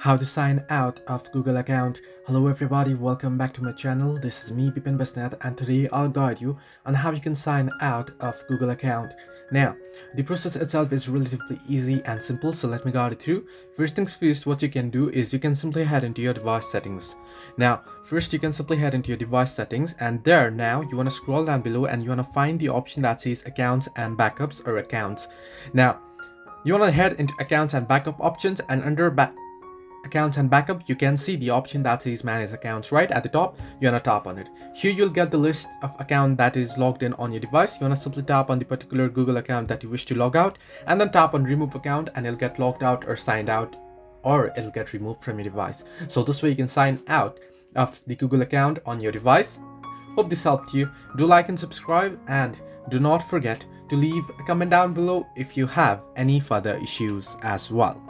How to sign out of Google account. Hello everybody, welcome back to my channel. This is me Bipin Basnet, and today I'll guide you on how you can sign out of Google account. Now, the process itself is relatively easy and simple, so let me guide you through. First things first, what you can do is you can simply head into your device settings. Now, first you can simply head into your device settings, and there now you want to scroll down below and you want to find the option that says accounts and backups or accounts. Now, you want to head into accounts and backup options, and under accounts and backup you can see the option that says manage accounts. Right at the top, you want to tap on it. Here you'll get the list of account that is logged in on your device. You want to simply tap on the particular Google account that you wish to log out, and then tap on remove account, and it'll get logged out or signed out, or it'll get removed from your device. So this way you can sign out of the Google account on your device. Hope this helped you. Do like and subscribe, and do not forget to leave a comment down below if you have any further issues as well.